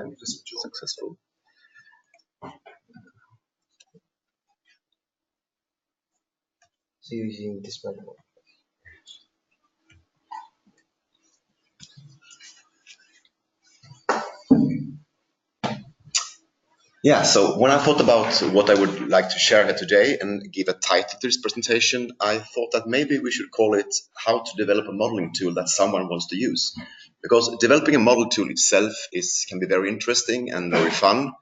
and it was successful. So you're using this one. Yeah, so when I thought about what I would like to share here today and give a title to this presentation, I thought that maybe we should call it How to Develop a Modeling Tool That Someone Wants to Use. Because developing a model tool itself can be very interesting and very fun,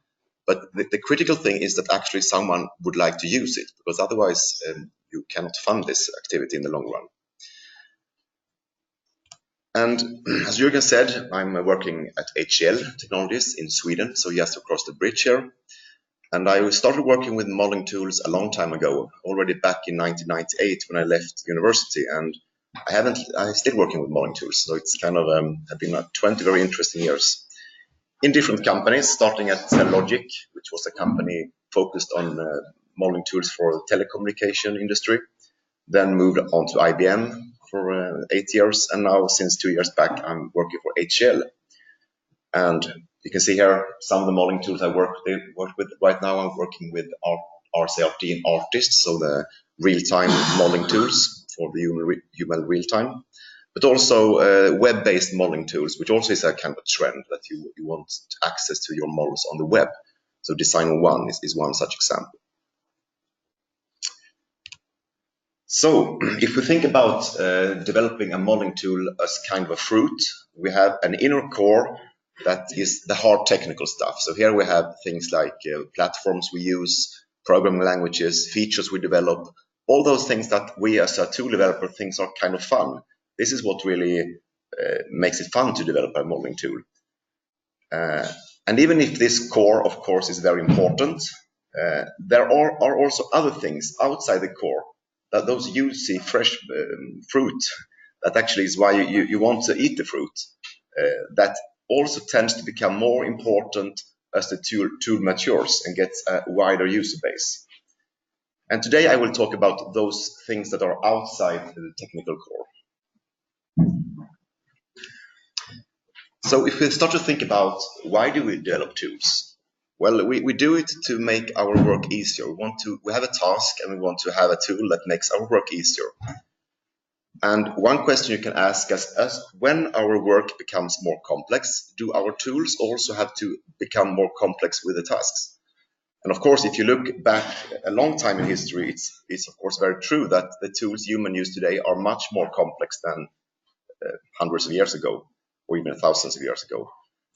but the critical thing is that actually someone would like to use it, because otherwise you cannot fund this activity in the long run. And as Jürgen said, I'm working at HCL Technologies in Sweden, so just across the bridge here. And I started working with modeling tools a long time ago, already back in 1998 when I left university. And I'm still working with modeling tools, so it's kind of have been 20 very interesting years in different companies, starting at Logic, which was a company focused on modeling tools for the telecommunication industry. Then moved on to IBM for 8 years, and now since 2 years back I'm working for HCL. And you can see here some of the modeling tools I work with. Right now I'm working with RCRT and Artist, so the real-time modeling tools for the human real-time, but also web-based modeling tools, which also is a kind of a trend that you want access to your models on the web. So Design One is one such example. So if we think about developing a modeling tool as kind of a fruit, we have an inner core that is the hard technical stuff. So here we have things like platforms we use, programming languages, features we develop, all those things that we as a tool developer think are kind of fun. This is what really makes it fun to develop a modeling tool. And even if this core, of course, is very important, there are also other things outside the core, that those juicy, fresh fruit, that actually is why you want to eat the fruit, that also tends to become more important as the tool matures and gets a wider user base. And today I will talk about those things that are outside the technical core. So if we start to think about why do we develop tools? Well, we do it to make our work easier. We have a task and we want to have a tool that makes our work easier. And one question you can ask us is, when our work becomes more complex, do our tools also have to become more complex with the tasks? And of course, if you look back a long time in history, it's of course very true that the tools humans use today are much more complex than hundreds of years ago, or even thousands of years ago.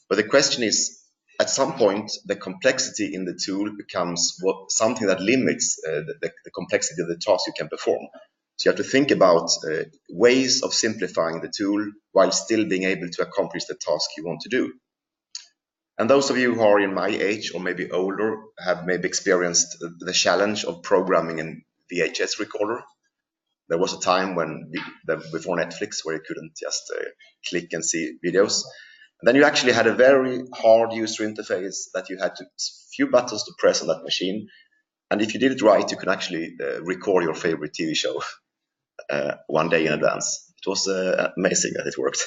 But the question is, at some point, the complexity in the tool becomes something that limits the complexity of the task you can perform. So you have to think about ways of simplifying the tool while still being able to accomplish the task you want to do. And those of you who are in my age or maybe older have maybe experienced the challenge of programming a VHS recorder. There was a time before Netflix where you couldn't just click and see videos. And then you actually had a very hard user interface that you had few buttons to press on that machine. And if you did it right, you could actually record your favorite TV show one day in advance. It was amazing that it worked.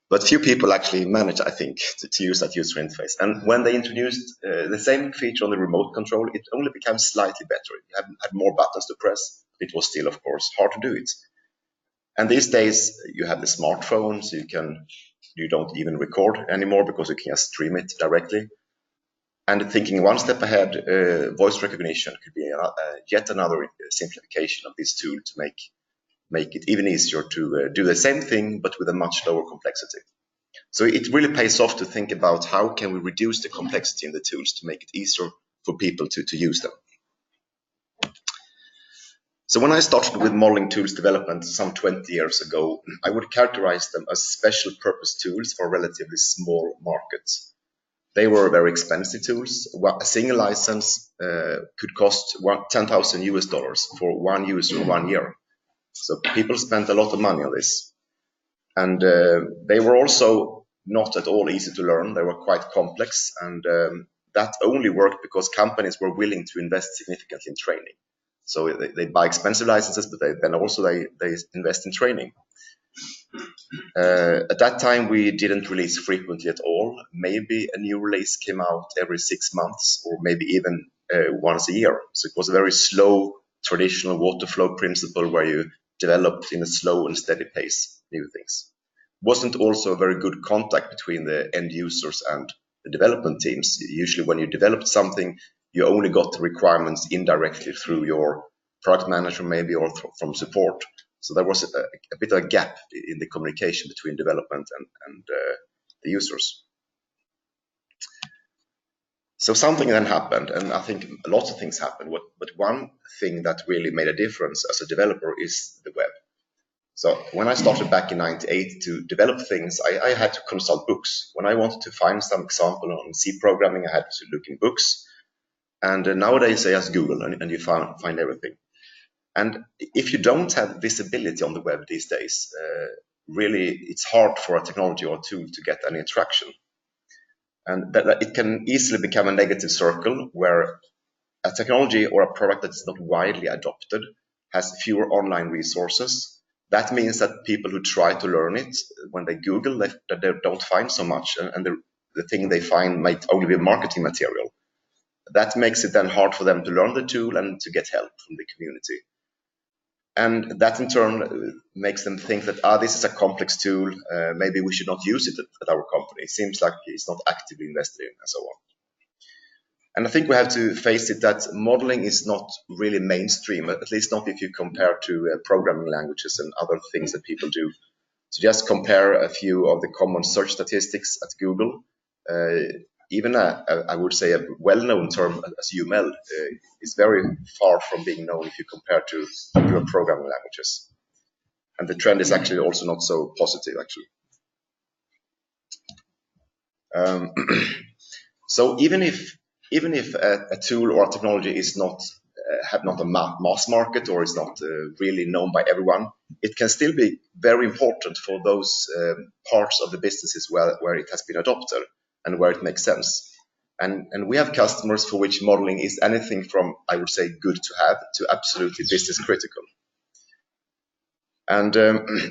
But few people actually managed, I think, to use that user interface. And when they introduced the same feature on the remote control, it only became slightly better. You had more buttons to press. It was still, of course, hard to do it. And these days, you have the smartphone, so you don't even record anymore because you can just stream it directly. And thinking one step ahead, voice recognition could be yet another simplification of this tool to make it even easier to do the same thing, but with a much lower complexity. So it really pays off to think about how can we reduce the complexity in the tools to make it easier for people to use them. So when I started with modeling tools development some 20 years ago, I would characterize them as special purpose tools for relatively small markets. They were very expensive tools. A single license could cost $10,000 for one user 1 year. So people spent a lot of money on this. And they were also not at all easy to learn. They were quite complex, and that only worked because companies were willing to invest significantly in training. So they buy expensive licenses, but then also they invest in training. At that time, we didn't release frequently at all. Maybe a new release came out every 6 months, or maybe even once a year. So it was a very slow, traditional water flow principle where you developed in a slow and steady pace new things. Wasn't also a very good contact between the end users and the development teams. Usually when you developed something, you only got the requirements indirectly through your product manager maybe, or from support. So there was a bit of a gap in the communication between development and the users. So something then happened, and I think lots of things happened. But one thing that really made a difference as a developer is the web. So when I started back in '98 to develop things, I had to consult books. When I wanted to find some example on C programming, I had to look in books. And nowadays I just Google and you find everything. And if you don't have visibility on the web these days, really it's hard for a technology or a tool to get any traction. And that it can easily become a negative circle where a technology or a product that is not widely adopted has fewer online resources. That means that people who try to learn it, when they Google, they don't find so much, and the thing they find might only be marketing material. That makes it then hard for them to learn the tool and to get help from the community. And that in turn makes them think that, this is a complex tool, maybe we should not use it at our company. It seems like it's not actively invested in, and so on. And I think we have to face it that modeling is not really mainstream, at least not if you compare to programming languages and other things that people do. So just compare a few of the common search statistics at Google. Even I would say a well-known term as UML is very far from being known if you compare to popular programming languages. And the trend is actually also not so positive, actually. So even if a tool or a technology is not have not a mass market or is not really known by everyone, it can still be very important for those parts of the businesses where it has been adopted and where it makes sense. And we have customers for which modeling is anything from, I would say, good to have to absolutely business critical. And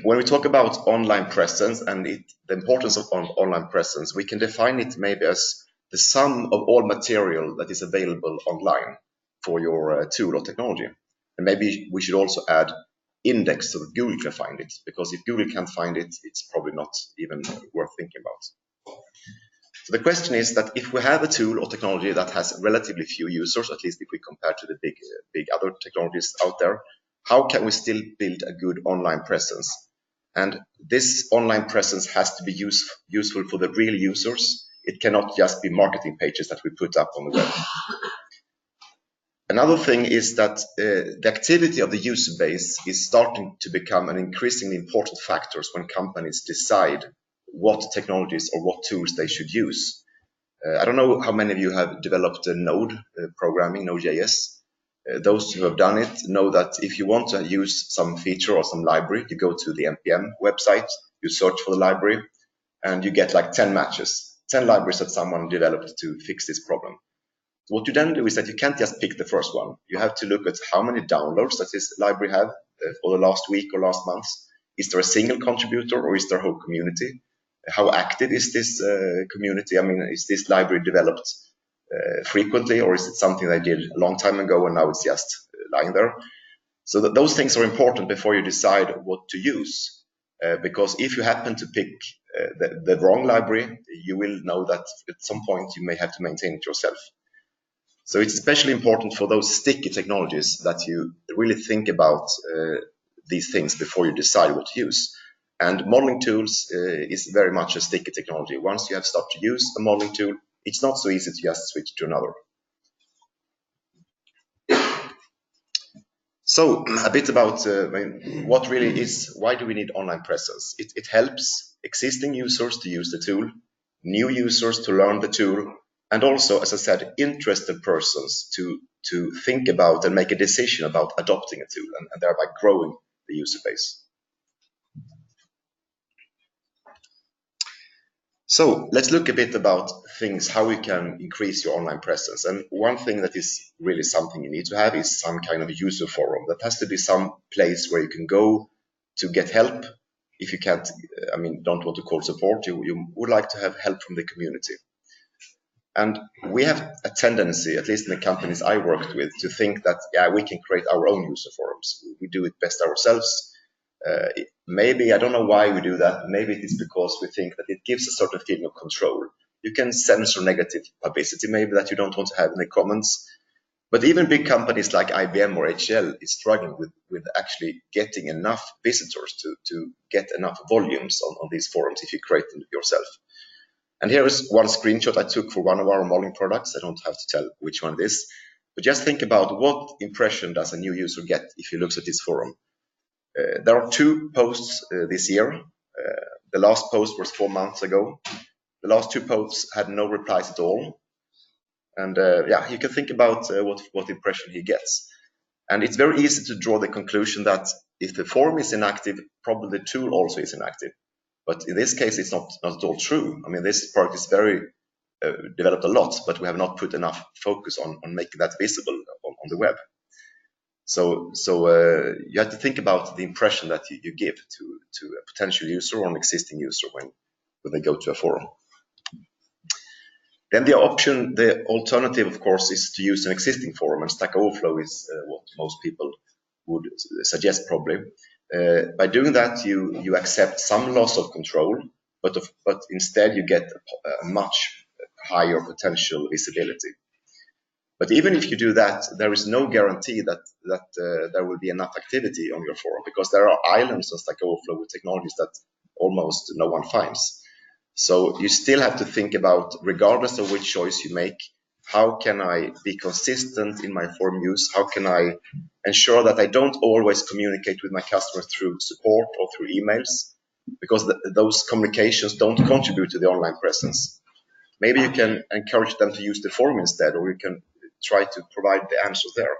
when we talk about online presence and the importance of online presence, we can define it maybe as the sum of all material that is available online for your tool or technology. And maybe we should also add index so that Google can find it, because if Google can't find it, it's probably not even worth thinking about. So the question is that if we have a tool or technology that has relatively few users, at least if we compare to the big other technologies out there, how can we still build a good online presence? And this online presence has to be useful for the real users. It cannot just be marketing pages that we put up on the web. Another thing is that the activity of the user base is starting to become an increasingly important factor when companies decide what technologies or what tools they should use. I don't know how many of you have developed Node programming, Node.js. Those who have done it know that if you want to use some feature or some library, you go to the NPM website, you search for the library, and you get like 10 matches, 10 libraries that someone developed to fix this problem. So what you then do is that you can't just pick the first one. You have to look at how many downloads that this library have for the last week or last month. Is there a single contributor or is there a whole community? How active is this community? I mean, is this library developed frequently, or is it something they did a long time ago and now it's just lying there? So that those things are important before you decide what to use. Because if you happen to pick the wrong library, you will know that at some point you may have to maintain it yourself. So it's especially important for those sticky technologies that you really think about these things before you decide what to use. And modeling tools is very much a sticky technology. Once you have started to use a modeling tool, it's not so easy to just switch to another. So a bit about what really is, why do we need online presence? It helps existing users to use the tool, new users to learn the tool, and also, as I said, interested persons to think about and make a decision about adopting a tool and thereby growing the user base. So let's look a bit about things, how we can increase your online presence. And one thing that is really something you need to have is some kind of user forum. That has to be some place where you can go to get help, if you can't, don't want to call support, you would like to have help from the community. And we have a tendency, at least in the companies I worked with, to think that, yeah, we can create our own user forums. We do it best ourselves. Maybe, I don't know why we do that. Maybe it is because we think that it gives a certain feeling of control. You can censor negative publicity, maybe, that you don't want to have in the comments. But even big companies like IBM or HCL is struggling with actually getting enough visitors to get enough volumes on these forums if you create them yourself. And here is one screenshot I took for one of our modeling products. I don't have to tell which one it is, but just think about what impression does a new user get if he looks at this forum. There are 2 posts this year. The last post was 4 months ago. The last 2 posts had no replies at all. And yeah, you can think about what impression he gets. And it's very easy to draw the conclusion that if the forum is inactive, probably the tool also is inactive. But in this case, it's not at all true. I mean, this product is very developed a lot, but we have not put enough focus on making that visible on the web. So you have to think about the impression that you give to a potential user or an existing user when they go to a forum. Then the alternative, of course, is to use an existing forum, and Stack Overflow is what most people would suggest probably. By doing that, you accept some loss of control, but instead you get a much higher potential visibility. But even if you do that, there is no guarantee that there will be enough activity on your forum, because there are islands on Stack Overflow with technologies that almost no one finds. So you still have to think about, regardless of which choice you make, how can I be consistent in my forum use? How can I ensure that I don't always communicate with my customers through support or through emails? Because those communications don't contribute to the online presence. Maybe you can encourage them to use the forum instead, or you can try to provide the answers there.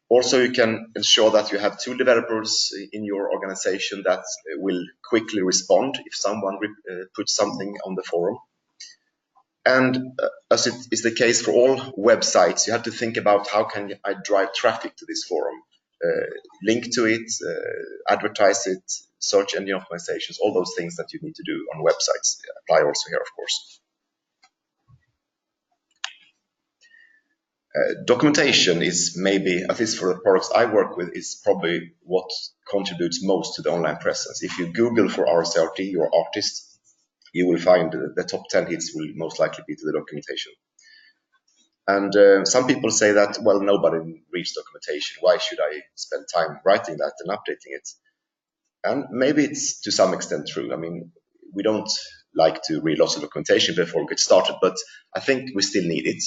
Also, you can ensure that you have 2 developers in your organization that will quickly respond if someone puts something on the forum. And as it is the case for all websites, you have to think about how can I drive traffic to this forum, link to it, advertise it, search engine optimizations, all those things that you need to do on websites apply also here, of course. Documentation is maybe, at least for the products I work with, is probably what contributes most to the online presence. If you Google for RCRT or artist, you will find the top 10 hits will most likely be to the documentation. And some people say that, well, nobody reads documentation. Why should I spend time writing that and updating it? And maybe it's to some extent true. I mean, we don't like to read lots of documentation before we get started, but I think we still need it.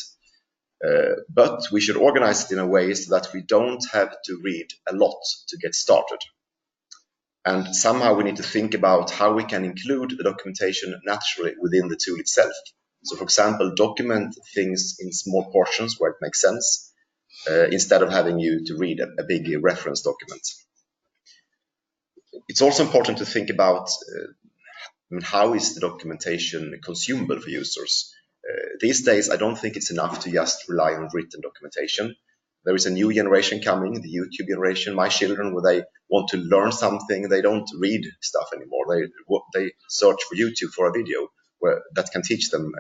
But we should organize it in a way so that we don't have to read a lot to get started. And somehow we need to think about how we can include the documentation naturally within the tool itself. So, for example, document things in small portions where it makes sense, instead of having you to read a big reference document. It's also important to think about how is the documentation consumable for users. These days, I don't think it's enough to just rely on written documentation. There is a new generation coming, the YouTube generation. My children, when they want to learn something, they don't read stuff anymore. They search for YouTube for a video that can teach them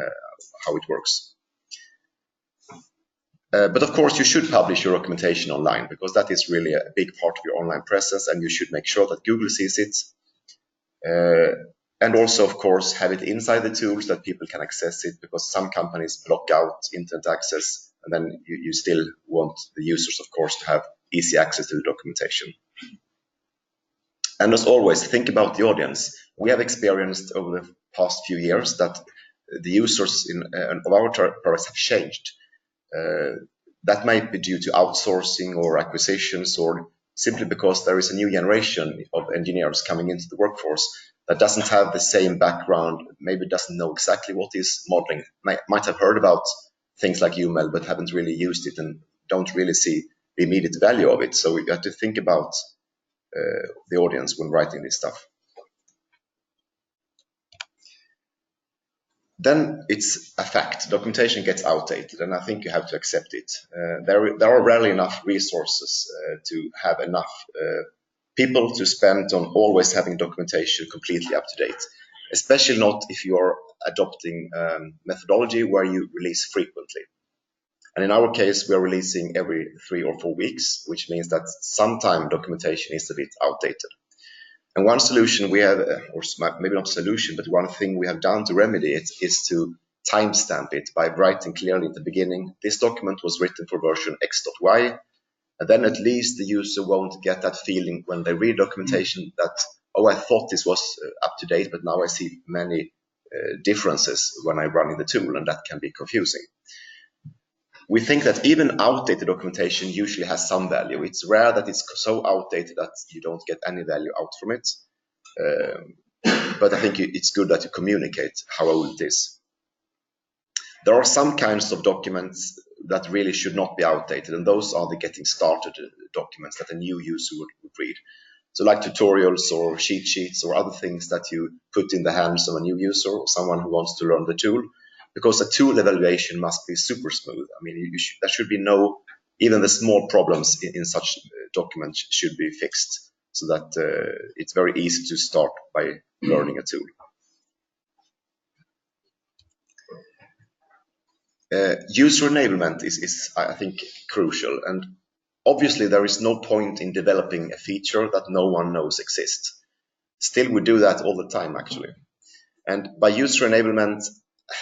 how it works. But of course, you should publish your documentation online, because that is really a big part of your online presence, and you should make sure that Google sees it. And also, of course, have it inside the tools that people can access it, because some companies block out internet access, and then you still want the users, of course, to have easy access to the documentation. And as always, think about the audience. We have experienced over the past few years that the users of our products have changed. That might be due to outsourcing or acquisitions, or simply because there is a new generation of engineers coming into the workforce that doesn't have the same background, maybe doesn't know exactly what is modeling, might have heard about things like UML, but haven't really used it and don't really see the immediate value of it. So we have to think about the audience when writing this stuff. Then it's a fact. Documentation gets outdated, and I think you have to accept it. There are rarely enough resources to have enough people to spend on always having documentation completely up to date, especially not if you are adopting methodology where you release frequently. And in our case, we are releasing every 3 or 4 weeks, which means that sometimes documentation is a bit outdated. And one solution we have, or maybe not a solution, but one thing we have done to remedy it is to timestamp it by writing clearly at the beginning, this document was written for version X.Y, and then at least the user won't get that feeling when they read documentation that, oh, I thought this was up to date, but now I see many differences when I run in the tool, and that can be confusing. We think that even outdated documentation usually has some value. It's rare that it's so outdated that you don't get any value out from it. But I think it's good that you communicate how old it is. There are some kinds of documents that really should not be outdated, and those are the getting started documents that a new user would read. So like tutorials or cheat sheets or other things that you put in the hands of a new user or someone who wants to learn the tool, because a tool evaluation must be super smooth. I mean, there should be no, even the small problems in such documents should be fixed so that it's very easy to start by learning a tool. User enablement is, I think, crucial, and obviously there is no point in developing a feature that no one knows exists. Still, we do that all the time, actually. And by user enablement,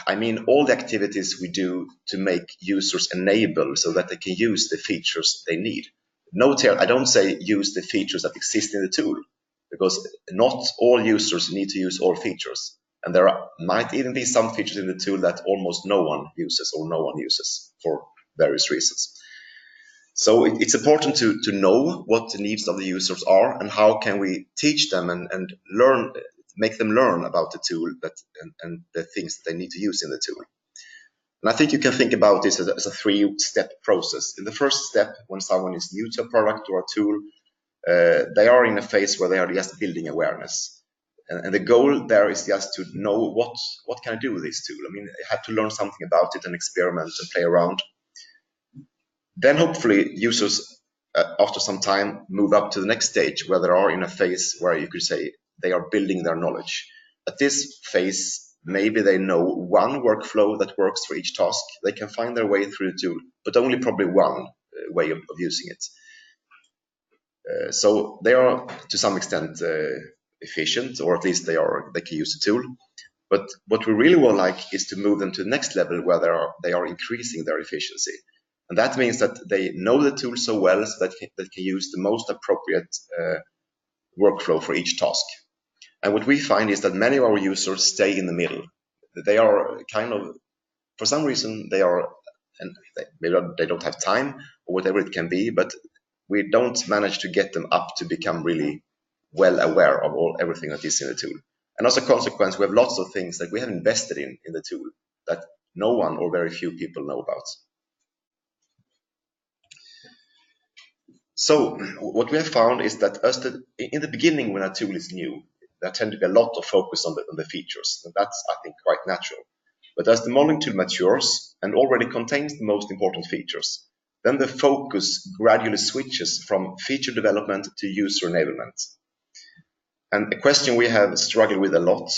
I mean all the activities we do to make users enable so that they can use the features they need. Note here, I don't say use the features that exist in the tool, because not all users need to use all features. And there might even be some features in the tool that almost no one uses or no one uses for various reasons. So it's important to know what the needs of the users are and how can we teach them and learn, make them learn about the tool and the things that they need to use in the tool. And I think you can think about this as a 3-step process. In the first step, when someone is new to a product or a tool, they are in a phase where they are just building awareness. And the goal there is just to know what can I do with this tool. I mean, I have to learn something about it and experiment and play around. Then hopefully users, after some time, move up to the next stage where they are in a phase where you could say they are building their knowledge. At this phase, maybe they know one workflow that works for each task. They can find their way through the tool, but only probably one way of using it. So they are to some extent efficient, or at least they can use the tool. But what we really would like is to move them to the next level where they are increasing their efficiency. And that means that they know the tool so well so that they can use the most appropriate workflow for each task. And what we find is that many of our users stay in the middle. They are kind of, for some reason, maybe they don't have time or whatever it can be, but we don't manage to get them up to become really well aware of everything that is in the tool. And as a consequence, we have lots of things that we have invested in the tool that no one or very few people know about. So what we have found is that in the beginning, when a tool is new, there tend to be a lot of focus on the features, and that's, I think, quite natural. But as the modeling tool matures and already contains the most important features, then the focus gradually switches from feature development to user enablement. And a question we have struggled with a lot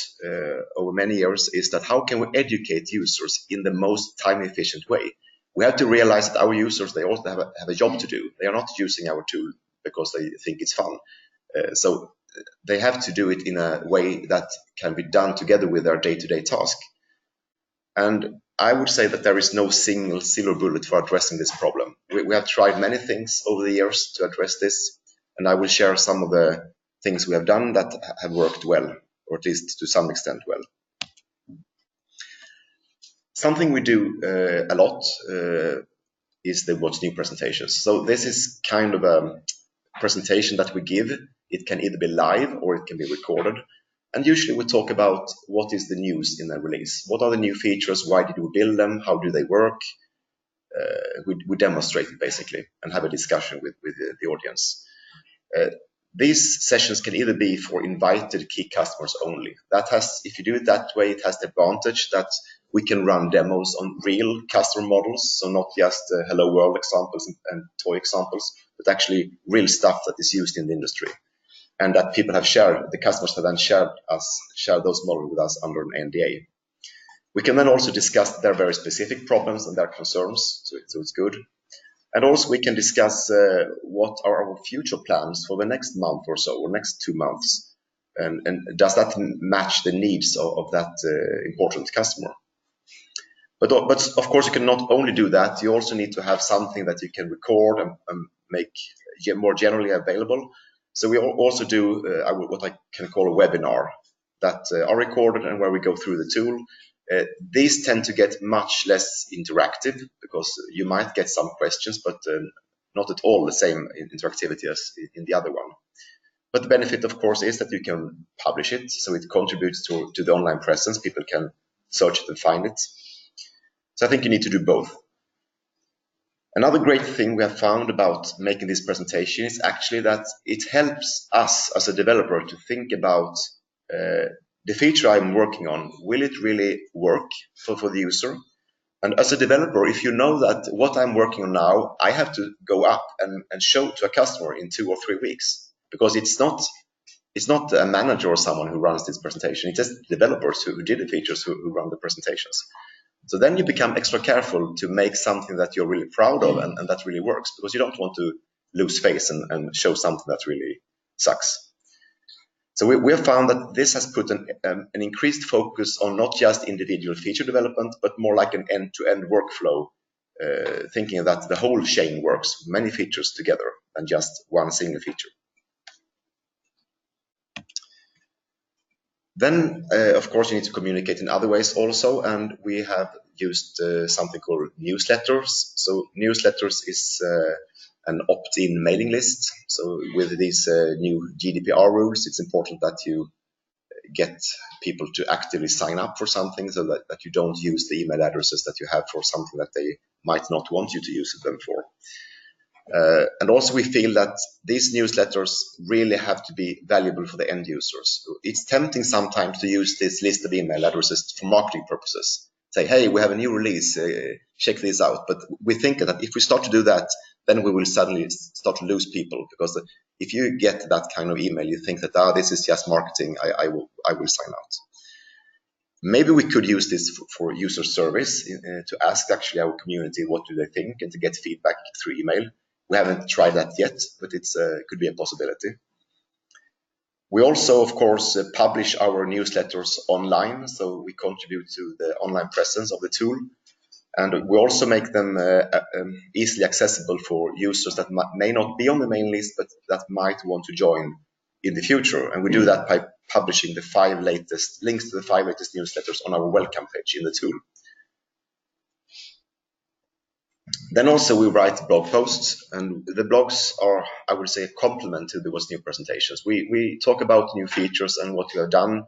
over many years is that how can we educate users in the most time-efficient way? We have to realize that our users, they also have a job to do. They are not using our tool because they think it's fun. So they have to do it in a way that can be done together with their day-to-day task. And I would say that there is no single silver bullet for addressing this problem. We have tried many things over the years to address this, and I will share some of the things we have done that have worked well, or at least to some extent well. Something we do a lot is the What's New presentations. So this is kind of a presentation that we give. It can either be live or it can be recorded. And usually we talk about what is the news in a release. What are the new features? Why did we build them? How do they work? We demonstrate it basically and have a discussion with the audience. These sessions can either be for invited key customers only. If you do it that way, it has the advantage that we can run demos on real customer models, so not just hello world examples and toy examples, but actually real stuff that is used in the industry. and that people have shared, the customers have then shared those models with us under an NDA. We can then also discuss their very specific problems and their concerns, so it's good. And also we can discuss what are our future plans for the next month or so, or next 2 months, and does that match the needs of that important customer. But of course, you can not only do that, you also need to have something that you can record and make more generally available. So we also do what I can call a webinar that are recorded and where we go through the tool. These tend to get much less interactive because you might get some questions, but not at all the same interactivity as in the other one. But the benefit, of course, is that you can publish it, so it contributes to the online presence. People can search it and find it. So I think you need to do both. Another great thing we have found about making this presentation is actually that it helps us as a developer to think about the feature I'm working on. Will it really work for the user? And as a developer, if you know that what I'm working on now, I have to go up and show to a customer in 2 or 3 weeks, because it's not a manager or someone who runs this presentation. It's just developers who did the features who run the presentations. So then you become extra careful to make something that you're really proud of and that really works, because you don't want to lose face and show something that really sucks. So we have found that this has put an increased focus on not just individual feature development, but more like an end-to-end workflow, thinking that the whole chain works, many features together, than just one single feature. Then, of course, you need to communicate in other ways also, and we have used something called newsletters. So newsletters is an opt-in mailing list. So with these new GDPR rules, it's important that you get people to actively sign up for something, so that you don't use the email addresses that you have for something that they might not want you to use them for. And also we feel that these newsletters really have to be valuable for the end users. It's tempting sometimes to use this list of email addresses for marketing purposes. Say, hey, we have a new release, check this out. But we think that if we start to do that, then we will suddenly start to lose people, because if you get that kind of email, you think that, this is just marketing, I will sign out. Maybe we could use this for user service, to ask actually our community what do they think, and to get feedback through email. We haven't tried that yet, but it could be a possibility. We also, of course, publish our newsletters online, so we contribute to the online presence of the tool. And we also make them easily accessible for users that may not be on the main list, but that might want to join in the future. And we do that by publishing the 5 latest links to the 5 latest newsletters on our welcome page in the tool. Then also we write blog posts, and the blogs are, I would say, a complement to the What's New presentations. We talk about new features and what we have done.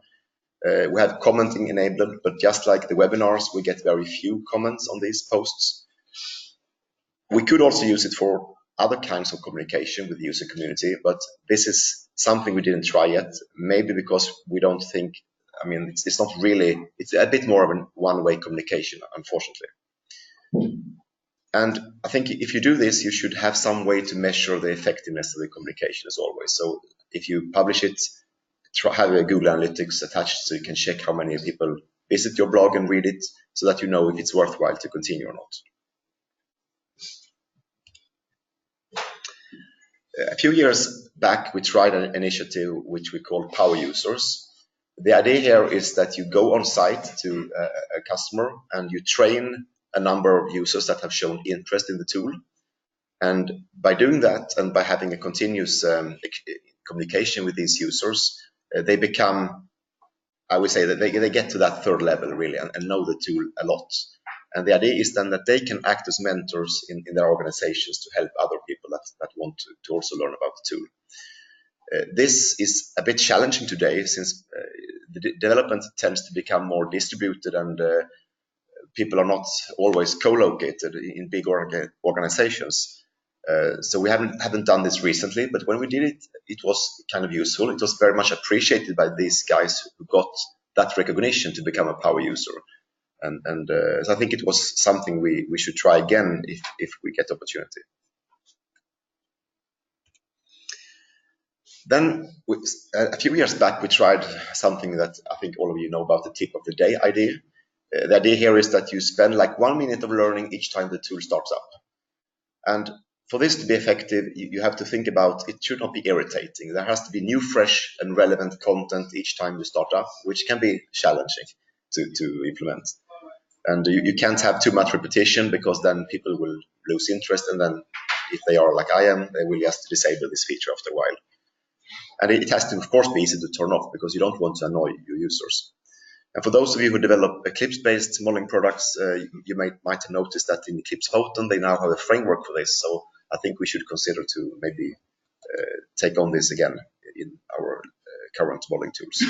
We have commenting enabled, but just like the webinars, we get very few comments on these posts. We could also use it for other kinds of communication with the user community, but this is something we didn't try yet, maybe because we don't think, it's not really, it's a bit more of a one-way communication, unfortunately. And I think if you do this, you should have some way to measure the effectiveness of the communication as always. So if you publish it, have a Google Analytics attached so you can check how many people visit your blog and read it, so that you know if it's worthwhile to continue or not. A few years back, we tried an initiative which we call Power Users. The idea here is that you go on site to a customer and you train a number of users that have shown interest in the tool. And by doing that, and by having a continuous communication with these users, they become, I would say that they get to that 3rd level really, and know the tool a lot. And the idea is then that they can act as mentors in their organizations to help other people that want to also learn about the tool. This is a bit challenging today, since the development tends to become more distributed, and people are not always co-located in big organizations. So we haven't done this recently, but when we did it, it was kind of useful. It was very much appreciated by these guys who got that recognition to become a power user. And so I think it was something we should try again if we get opportunity. Then a few years back, we tried something that I think all of you know about, the tip of the day idea. The idea here is that you spend like 1 minute of learning each time the tool starts up. And for this to be effective, you have to think about, it should not be irritating. There has to be new, fresh, and relevant content each time you start up, which can be challenging to implement. And you can't have too much repetition, because then people will lose interest, and then if they are like I am, they will just disable this feature after a while. And it has to, of course, be easy to turn off, because you don't want to annoy your users. And for those of you who develop Eclipse-based modeling products, you might have noticed that in Eclipse Photon, they now have a framework for this. So I think we should consider to maybe take on this again in our current modeling tools.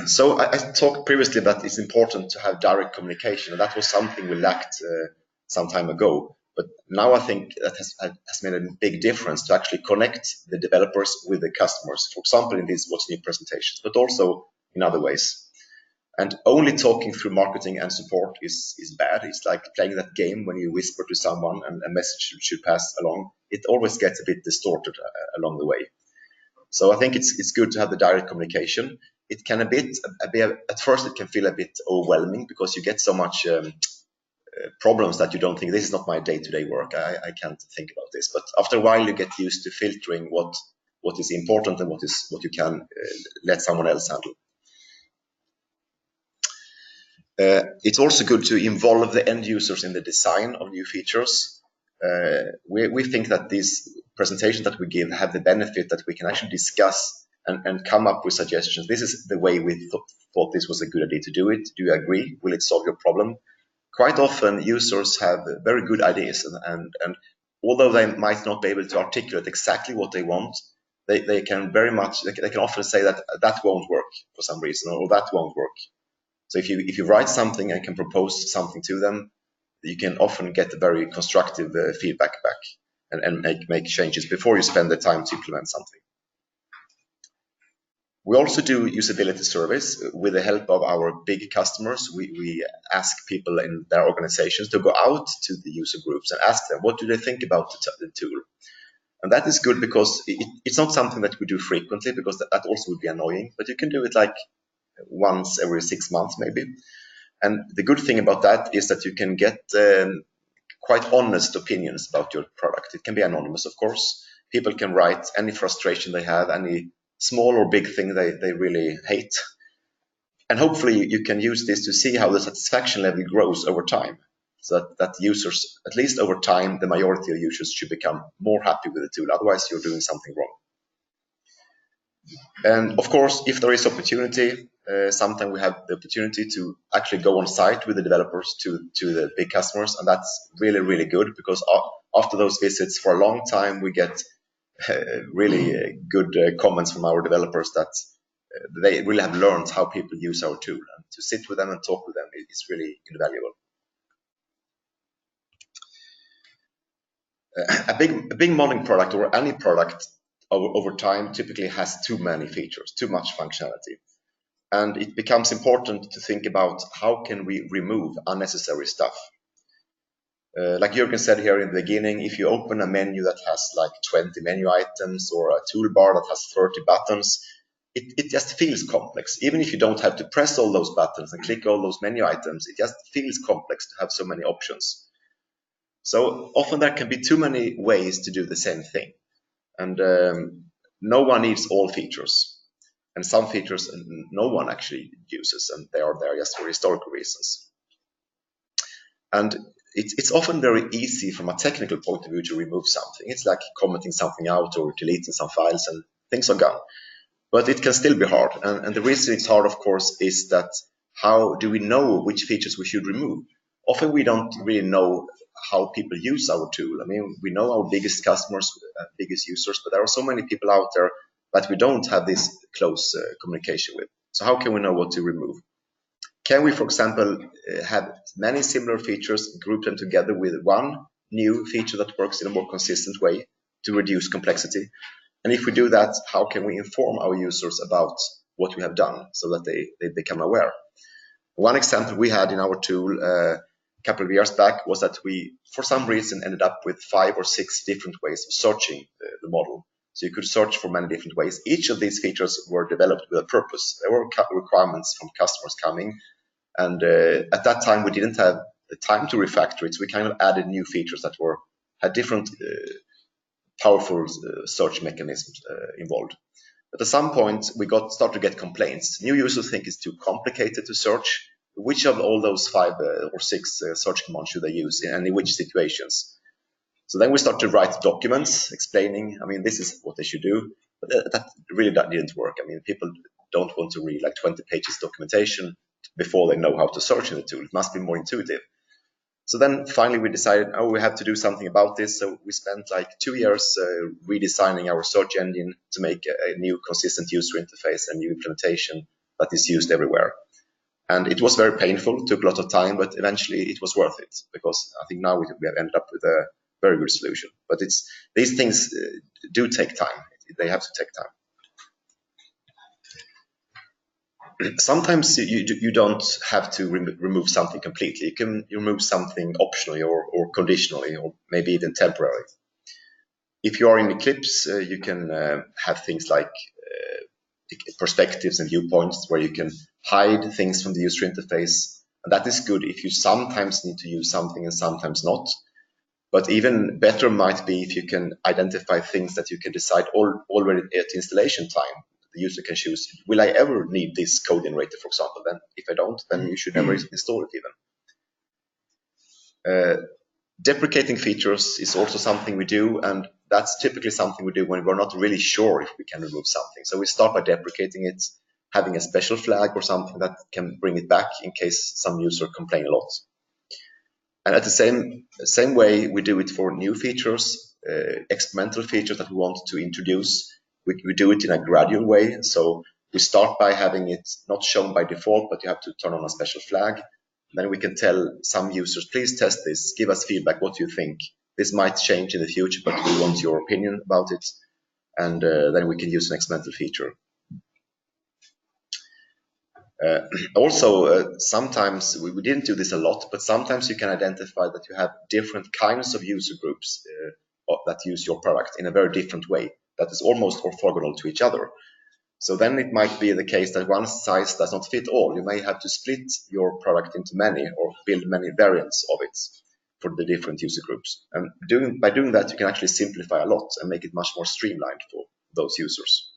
So I talked previously that it's important to have direct communication, and that was something we lacked some time ago. But now I think that has made a big difference to actually connect the developers with the customers, for example, in these What's New presentations, but also in other ways. And only talking through marketing and support is bad. It's like playing that game when you whisper to someone and a message should pass along. It always gets a bit distorted along the way. So I think it's good to have the direct communication. It can at first it can feel a bit overwhelming, because you get so much problems that you don't think, this is not my day-to-day work, I can't think about this. But after a while, you get used to filtering what is important and what you can let someone else handle. It's also good to involve the end users in the design of new features. We think that these presentations that we give have the benefit that we can actually discuss and come up with suggestions. This is the way we thought this was a good idea to do it. Do you agree? Will it solve your problem? Quite often, users have very good ideas, and although they might not be able to articulate exactly what they want, they can often say that won't work for some reason, or that won't work. So if you write something and can propose something to them, you can often get a very constructive feedback back and make changes before you spend the time to implement something. We also do usability surveys with the help of our big customers. We ask people in their organizations to go out to the user groups and ask them, what do they think about the tool? And that is good, because it's not something that we do frequently, because that also would be annoying, but you can do it like once every 6 months maybe. And the good thing about that is that you can get quite honest opinions about your product. It can be anonymous, of course. People can write any frustration they have, any small or big thing they really hate. And hopefully you can use this to see how the satisfaction level grows over time, so that users, at least over time, the majority of users should become more happy with the tool. Otherwise, you're doing something wrong. And of course, if there is opportunity, sometimes we have the opportunity to actually go on site with the developers to the big customers, and that's really, really good, because after those visits, for a long time, we get really good comments from our developers that they really have learned how people use our tool, and to sit with them and talk with them is really invaluable. A big modeling product, or any product over time, typically has too many features, too much functionality. And it becomes important to think about how can we remove unnecessary stuff. Like Jürgen said here in the beginning, if you open a menu that has like 20 menu items, or a toolbar that has 30 buttons, it just feels complex. Even if you don't have to press all those buttons and click all those menu items, it just feels complex to have so many options. So often there can be too many ways to do the same thing. And no one needs all features. And some features no one actually uses, and they are there just for historical reasons. And it's often very easy from a technical point of view to remove something. It's like commenting something out or deleting some files, and things are gone. But it can still be hard. And the reason it's hard, of course, is that how do we know which features we should remove? Often we don't really know how people use our tool. I mean, we know our biggest customers, biggest users, but there are so many people out there that we don't have this close communication with. So how can we know what to remove? Can we, for example, have many similar features, group them together with one new feature that works in a more consistent way to reduce complexity? And if we do that, how can we inform our users about what we have done so that they become aware? One example we had in our tool, couple of years back was that we, for some reason, ended up with 5 or 6 different ways of searching the model. So you could search for many different ways. Each of these features were developed with a purpose. There were requirements from customers coming, and at that time we didn't have the time to refactor it, so we kind of added new features that had different powerful search mechanisms involved. But at some point we started to get complaints. New users think it's too complicated to search. Which of all those 5 or 6 search commands should they use, and in which situations? So then we started to write documents explaining, this is what they should do. But that really didn't work. People don't want to read like 20 pages documentation before they know how to search in the tool. It must be more intuitive. So then finally we decided, we have to do something about this. So we spent like 2 years redesigning our search engine to make a new consistent user interface and new implementation that is used everywhere. And it was very painful, took a lot of time, but eventually it was worth it, because I think now we have ended up with a very good solution. But these things do take time. They have to take time. Sometimes you don't have to remove something completely. You can remove something optionally or conditionally, or maybe even temporarily. If you are in Eclipse, you can have things like perspectives and viewpoints where you can hide things from the user interface. And that is good if you sometimes need to use something and sometimes not. But even better might be if you can identify things that you can decide already at installation time. The user can choose, will I ever need this code generator, for example? Then if I don't, then you should never install it even. Deprecating features is also something we do, and that's typically something we do when we're not really sure if we can remove something. So we start by deprecating it, having a special flag or something that can bring it back in case some user complain a lot. And at the same way we do it for new features, experimental features that we want to introduce. We do it in a gradual way. So we start by having it not shown by default, but you have to turn on a special flag. Then we can tell some users, please test this, give us feedback, what you think. This might change in the future, but we want your opinion about it. And then we can use an experimental feature. Also, sometimes, we didn't do this a lot, but sometimes you can identify that you have different kinds of user groups that use your product in a very different way that is almost orthogonal to each other. So then it might be the case that one size does not fit all. You may have to split your product into many or build many variants of it for the different user groups. And by doing that, you can actually simplify a lot and make it much more streamlined for those users.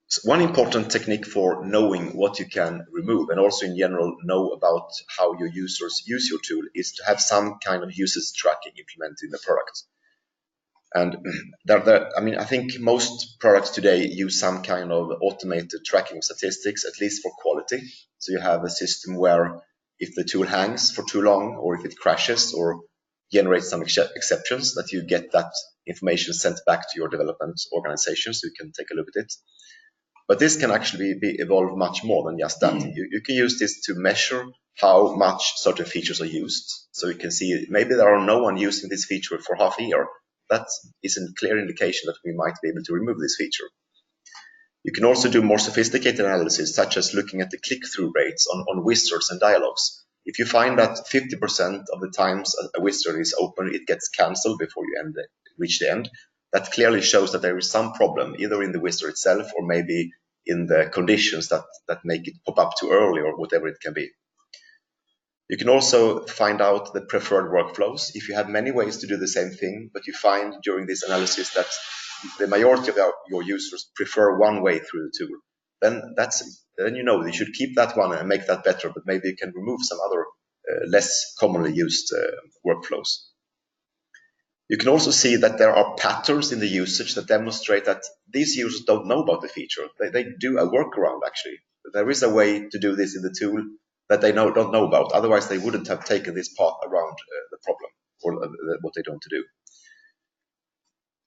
So one important technique for knowing what you can remove, and also in general know about how your users use your tool, is to have some kind of usage tracking implemented in the product. And I think most products today use some kind of automated tracking of statistics, at least for quality. So you have a system where if the tool hangs for too long, or if it crashes or generates some exceptions, that you get that information sent back to your development organization so you can take a look at it. But this can actually be evolved much more than just that. You can use this to measure how much certain features are used. So you can see maybe there are no one using this feature for half a year. That is a clear indication that we might be able to remove this feature. You can also do more sophisticated analysis, such as looking at the click-through rates on wizards and dialogues. If you find that 50% of the times a wizard is open, it gets cancelled before you reach the end, that clearly shows that there is some problem, either in the wizard itself or maybe in the conditions that make it pop up too early, or whatever it can be. You can also find out the preferred workflows. If you have many ways to do the same thing, but you find during this analysis that the majority of your users prefer one way through the tool, then you know you should keep that one and make that better, but maybe you can remove some other less commonly used workflows. You can also see that there are patterns in the usage that demonstrate that these users don't know about the feature. They do a workaround, actually. There is a way to do this in the tool that they don't know about. Otherwise, they wouldn't have taken this path around the problem or what they don't do.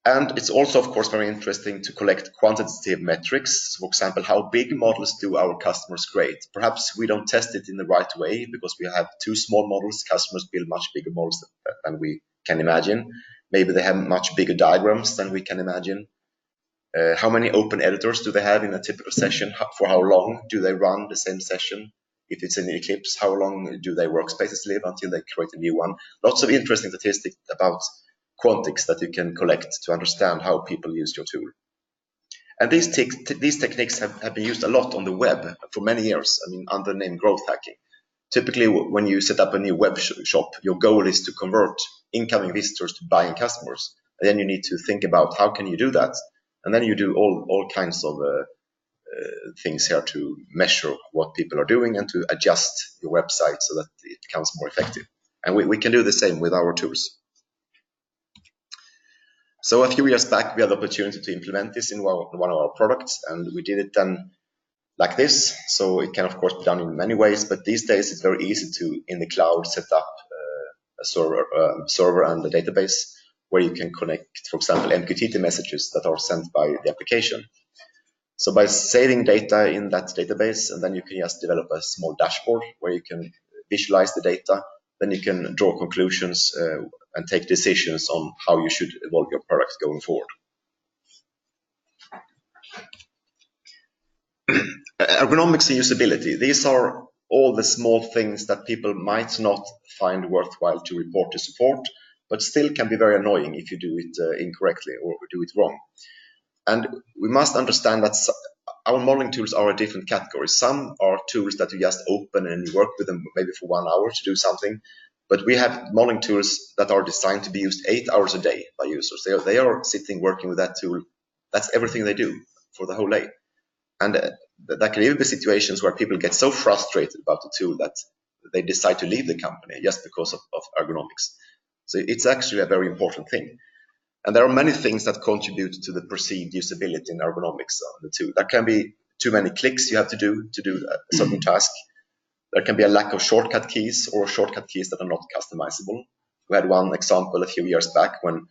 And it's also, of course, very interesting to collect quantitative metrics. For example, how big models do our customers create? Perhaps we don't test it in the right way because we have too small models. Customers build much bigger models than we can imagine. Maybe they have much bigger diagrams than we can imagine. How many open editors do they have in a typical session? For how long do they run the same session? If it's in Eclipse, how long do their workspaces live until they create a new one? Lots of interesting statistics about quantics that you can collect to understand how people use your tool. And these techniques have been used a lot on the web for many years, I mean, under the name growth hacking. Typically, when you set up a new web shop, your goal is to convert incoming visitors to buying customers. And then you need to think about how can you do that? And then you do all kinds of things here to measure what people are doing and to adjust your website so that it becomes more effective. And we can do the same with our tools. So a few years back, we had the opportunity to implement this in one of our products, and we did it then like this. So it can, of course, be done in many ways, but these days it's very easy to, in the cloud, set up a server and a database where you can connect, for example, MQTT messages that are sent by the application. So by saving data in that database, and then you can just develop a small dashboard where you can visualize the data, then you can draw conclusions and take decisions on how you should evolve your product going forward. Ergonomics and usability. These are all the small things that people might not find worthwhile to report to support, but still can be very annoying if you do it incorrectly or do it wrong. And we must understand that our modeling tools are a different category. Some are tools that you just open and you work with them maybe for 1 hour to do something. But we have modeling tools that are designed to be used 8 hours a day by users. They are sitting working with that tool. That's everything they do for the whole day. And that can even be situations where people get so frustrated about the tool that they decide to leave the company just because of ergonomics. So it's actually a very important thing. And there are many things that contribute to the perceived usability and ergonomics of the tool. There can be too many clicks you have to do a certain task. There can be a lack of shortcut keys or shortcut keys that are not customizable. We had one example a few years back when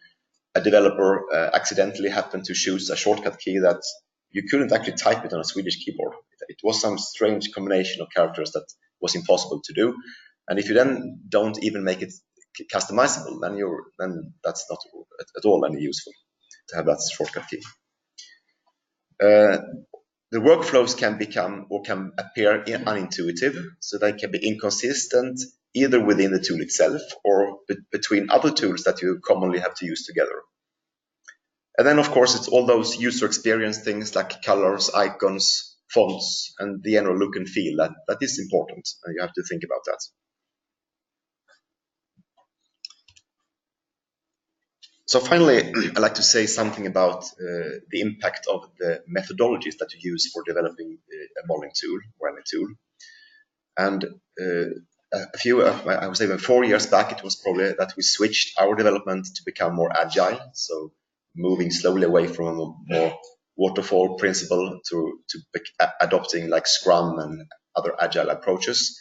a developer accidentally happened to choose a shortcut key that you couldn't actually type it on a Swedish keyboard. It was some strange combination of characters that was impossible to do. And if you then don't even make it customizable, then that's not at all any useful to have that shortcut key. The workflows can become or can appear unintuitive, so they can be inconsistent either within the tool itself or between other tools that you commonly have to use together. And then, of course, it's all those user experience things like colors, icons, fonts, and the general look and feel that is important, and you have to think about that. So finally, I'd like to say something about the impact of the methodologies that you use for developing a modeling tool or any tool. And I would say even 4 years back, it was probably that we switched our development to become more agile. So moving slowly away from a more waterfall principle to adopting like Scrum and other agile approaches.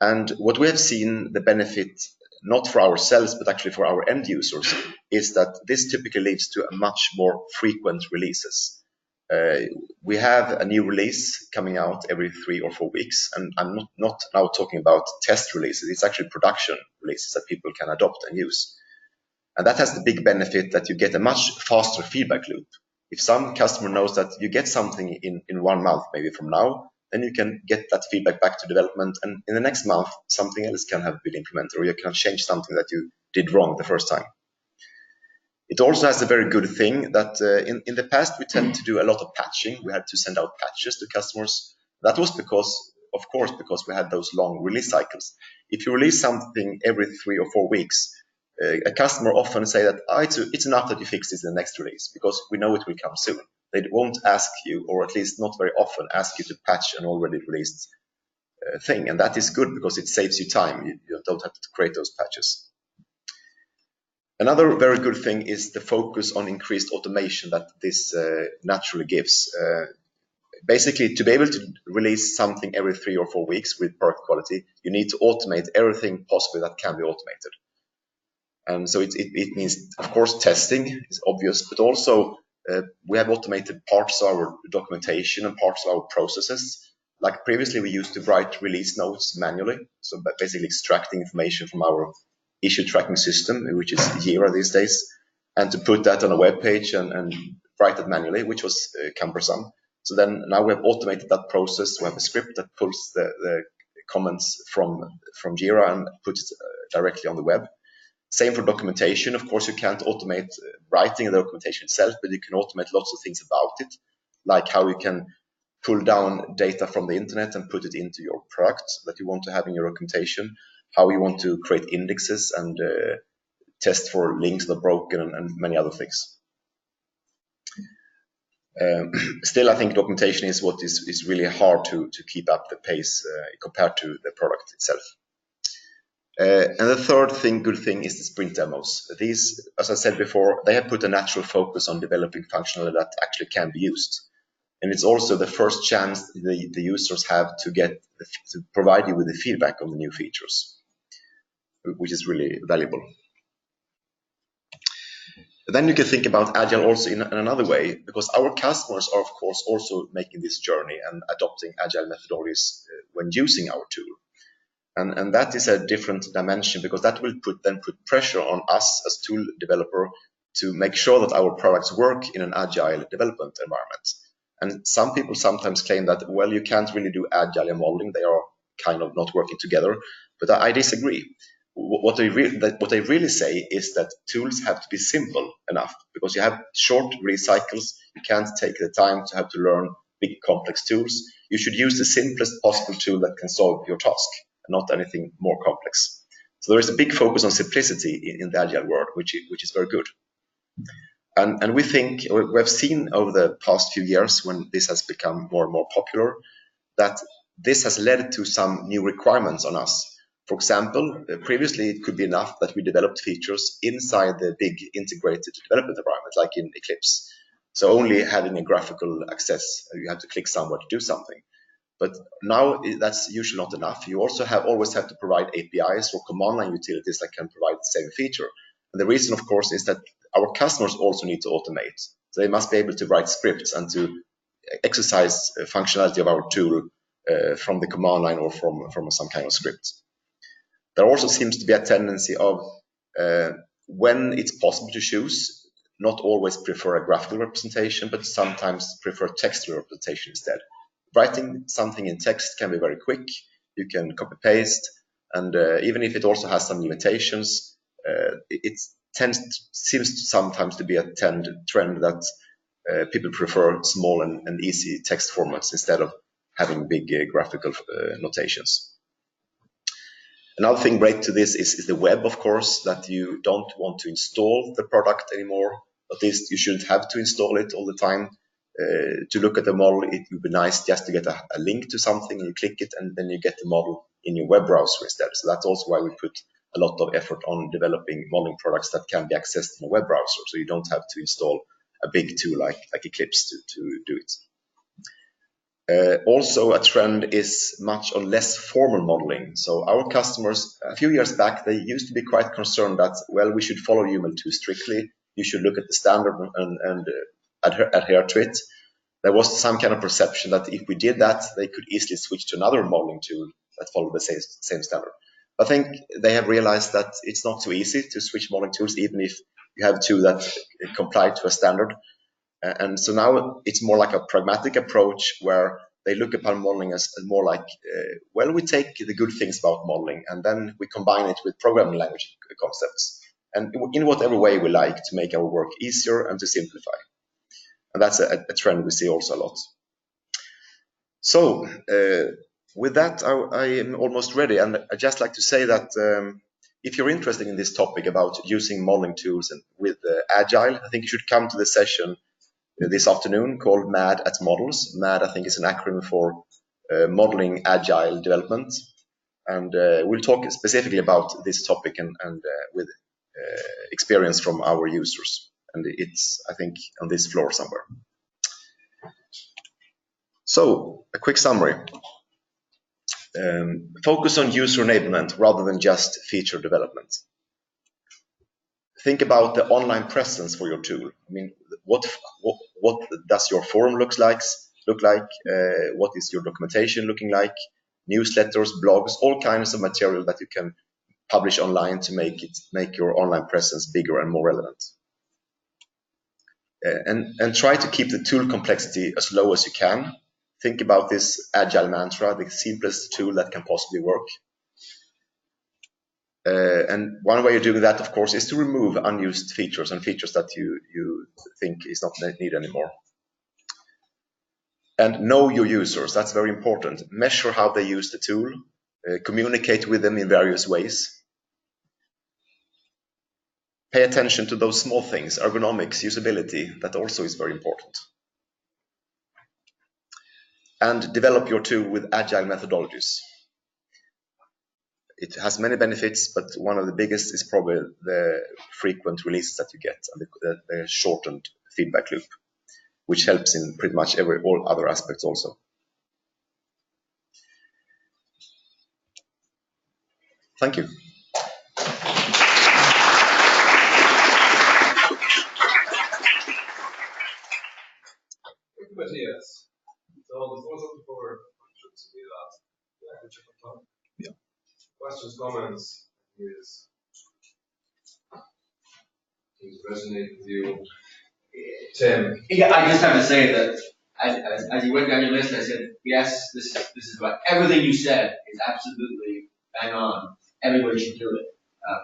And what we have seen the benefit, not for ourselves, but actually for our end users, is that this typically leads to a much more frequent releases. We have a new release coming out every 3 or 4 weeks, and I'm not now talking about test releases. It's actually production releases that people can adopt and use. And that has the big benefit that you get a much faster feedback loop. If some customer knows that you get something in 1 month, maybe from now, then you can get that feedback back to development, and in the next month, something else can have been implemented, or you can change something that you did wrong the first time. It also has a very good thing that in the past, we tend to do a lot of patching. We had to send out patches to customers. That was because we had those long release cycles. If you release something every 3 or 4 weeks, a customer often say that it's enough that you fix this in the next release because we know it will come soon. They won't ask you, or at least not very often, ask you to patch an already released thing. And that is good because it saves you time. You don't have to create those patches. Another very good thing is the focus on increased automation that this naturally gives. Basically, to be able to release something every 3 or 4 weeks with product quality, you need to automate everything possible that can be automated. And so it means, of course, testing is obvious, but also we have automated parts of our documentation and parts of our processes. Like previously, we used to write release notes manually, so basically extracting information from our issue tracking system, which is Jira these days, and to put that on a web page and write it manually, which was cumbersome. So then now we have automated that process. We have a script that pulls the comments from Jira and puts it directly on the web. Same for documentation. Of course, you can't automate writing the documentation itself, but you can automate lots of things about it, like how you can pull down data from the internet and put it into your product that you want to have in your documentation, how you want to create indexes and test for links that are broken and many other things. Still, I think documentation is what is really hard to keep up the pace compared to the product itself. And the third good thing is the sprint demos. These, as I said before, they have put a natural focus on developing functionality that actually can be used. And it's also the first chance the users have to provide you with the feedback on the new features, which is really valuable. Then you can think about Agile also in another way, because our customers are, of course, also making this journey and adopting Agile methodologies when using our tool. And that is a different dimension, because that will then put pressure on us as tool developer to make sure that our products work in an Agile development environment. And some people sometimes claim that, well, you can't really do Agile and modeling. They are kind of not working together. But I disagree. What they really say is that tools have to be simple enough, because you have short release cycles. You can't take the time to have to learn big complex tools. You should use the simplest possible tool that can solve your task, not anything more complex. So there is a big focus on simplicity in the Agile world, which is very good. And we think, we have seen over the past few years, when this has become more and more popular, that this has led to some new requirements on us. For example, previously it could be enough that we developed features inside the big integrated development environment, like in Eclipse. So only having a graphical access, you have to click somewhere to do something. But now that's usually not enough. You also always have to provide APIs or command line utilities that can provide the same feature. And the reason, of course, is that our customers also need to automate. So they must be able to write scripts and to exercise functionality of our tool from the command line or from some kind of script. There also seems to be a tendency of, when it's possible to choose, not always prefer a graphical representation, but sometimes prefer textual representation instead. Writing something in text can be very quick. You can copy paste, and even if it also has some limitations, it seems sometimes to be a trend that people prefer small and easy text formats instead of having big graphical notations. Another thing related to this is the web, of course, that you don't want to install the product anymore. At least you shouldn't have to install it all the time. To look at the model, it would be nice just to get a link to something, and you click it, and then you get the model in your web browser instead. So that's also why we put a lot of effort on developing modeling products that can be accessed in a web browser, so you don't have to install a big tool like Eclipse to do it. Also, a trend is much on less formal modeling. So our customers, a few years back, they used to be quite concerned that, well, we should follow UML too strictly. You should look at the standard and adhere to it. There was some kind of perception that if we did that, they could easily switch to another modeling tool that followed the same standard. I think they have realized that it's not so easy to switch modeling tools, even if you have two that comply to a standard. And so now it's more like a pragmatic approach, where they look upon modeling as more like, well, we take the good things about modeling and then we combine it with programming language concepts, and in whatever way we like, to make our work easier and to simplify. And that's a trend we see also a lot. So with that, I am almost ready, and I'd just like to say that if you're interested in this topic about using modeling tools and with Agile, I think you should come to the session this afternoon called MAD at Models. MAD, I think, is an acronym for Modeling Agile Development. And we'll talk specifically about this topic and with experience from our users. And it's, I think, on this floor somewhere. So, a quick summary. Focus on user enablement rather than just feature development. Think about the online presence for your tool. I mean, what does your forum look like? What is your documentation looking like? Newsletters, blogs, all kinds of material that you can publish online to make your online presence bigger and more relevant. and try to keep the tool complexity as low as you can. Think about this agile mantra, the simplest tool that can possibly work. And one way of doing that, of course, is to remove unused features and features that you think is not needed anymore. And know your users, that's very important. Measure how they use the tool, communicate with them in various ways. Pay attention to those small things, ergonomics, usability, that also is very important. And develop your tool with agile methodologies. It has many benefits, but one of the biggest is probably the frequent releases that you get and the shortened feedback loop, which helps in pretty much all other aspects also. Thank you. Matthias. So the first of for should be that. Yeah. Questions, comments, is resonate with you, Tim? Yeah, I just have to say that as you went down your list, I said yes. This is right. Everything you said is absolutely bang on. Everybody should do it. I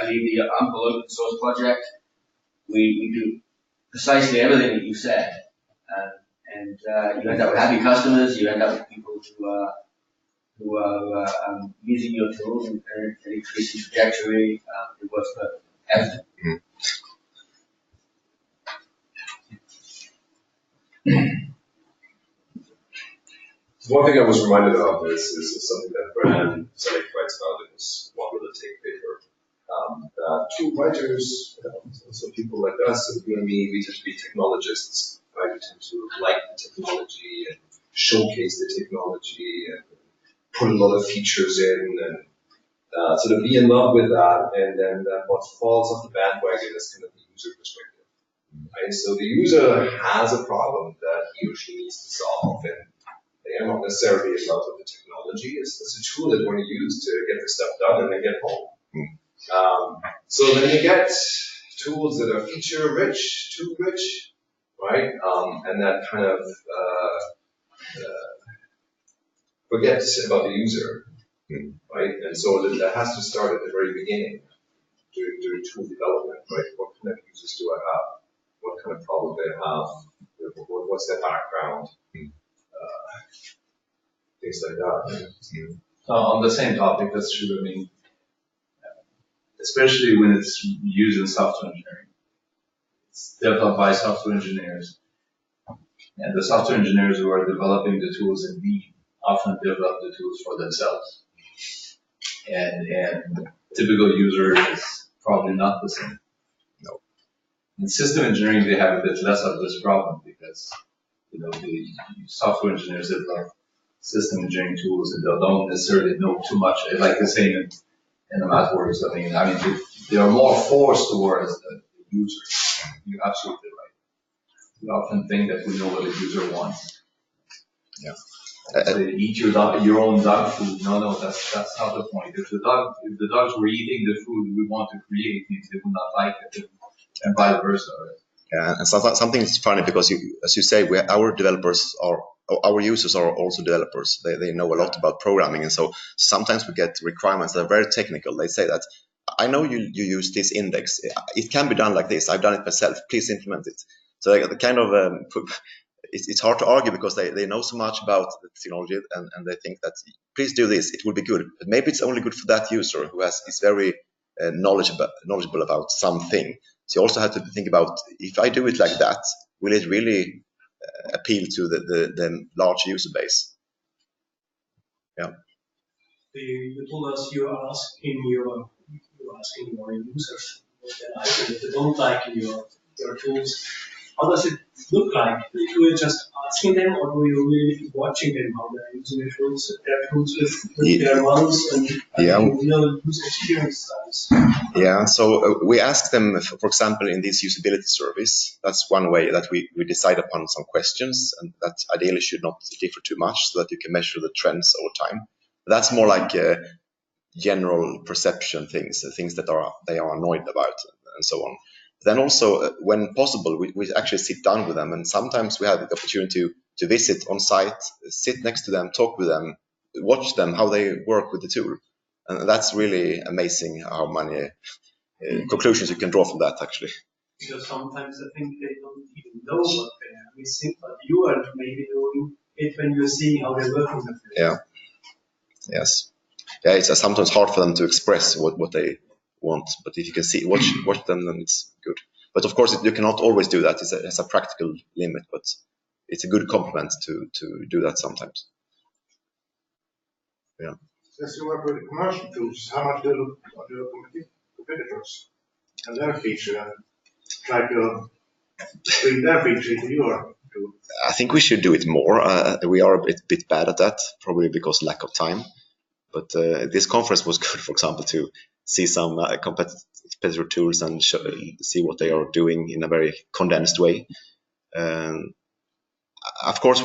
lead the Uncle Open Source Project. We do precisely everything that you said, and you end up with happy customers. You end up with people who are using your tools and increasing trajectory. It works for everything. One thing I was reminded of is something that Brennan Selleck writes about in his What Will It Take paper. Tool writers, also people like us and you and me, we tend to be technologists. Right? We tend to like the technology and showcase the technology and put a lot of features in and sort of be in love with that. And then what falls off the bandwagon is kind of the user perspective. Right? So the user has a problem that he or she needs to solve, and they are not necessarily in love with the technology. It's a tool that we're going to use to get the stuff done and then get home. So then you get tools that are feature rich, too rich, right? And that kind of forgets about the user, right? And so that has to start at the very beginning during tool development, right? What kind of users do I have? What kind of problem they have? What's their background? Things like that. On the same topic, that's true. I mean, especially when it's used in software engineering. It's developed by software engineers. And the software engineers who are developing the tools in need often develop the tools for themselves. And the typical user is probably not the same. No. In system engineering, they have a bit less of this problem because, the software engineers develop system engineering tools and they don't necessarily know too much. Like the same in the math words. I mean, they are more forced towards the user. You're absolutely right. We often think that we know what the user wants. Yeah. So eat your own dog food. No, that's not the point. If the dogs were eating the food we want to create, they would not like it, and vice versa. Right? Yeah, and something is funny because as you say, our users are also developers. They know a lot about programming, and so sometimes we get requirements that are very technical. They say that, I know you use this index. It can be done like this. I've done it myself. Please implement it. So the kind of it's hard to argue because they know so much about the technology and they think that please do this. It will be good. But maybe it's only good for that user who is very knowledgeable about something. So you also have to think about, if I do it like that, will it really appeal to the large user base? Yeah. You told us you are asking your users what they like and what they don't like in your tools. How does it look like? You are just asking them, or are you really watching them how they're using their tools with their ones and real user experience studies? Yeah, so we ask them, for example, in this usability service. That's one way that we decide upon some questions, and that ideally should not differ too much, so that you can measure the trends over time. That's more like general perception things that they are annoyed about, and so on. Then also, when possible, we actually sit down with them, and sometimes we have the opportunity to visit on site, sit next to them, talk with them, watch them, how they work with the tool. And that's really amazing how many conclusions you can draw from that, actually. Because sometimes I think they don't even know what they are missing, but you are maybe doing it when you're seeing how they work in the field. Yeah. Yes. Yeah, it's sometimes hard for them to express what they want, but if you can see watch them, then it's good. But of course, you cannot always do that. It's a practical limit, but it's a good compliment to do that sometimes. Yeah. Since you work with commercial tools, how much do your competitors and their feature and try to bring their feature into your tool? I think we should do it more. We are a bit bad at that, probably because lack of time. But this conference was good, for example, to see some competitor tools and see what they are doing in a very condensed way. Of course,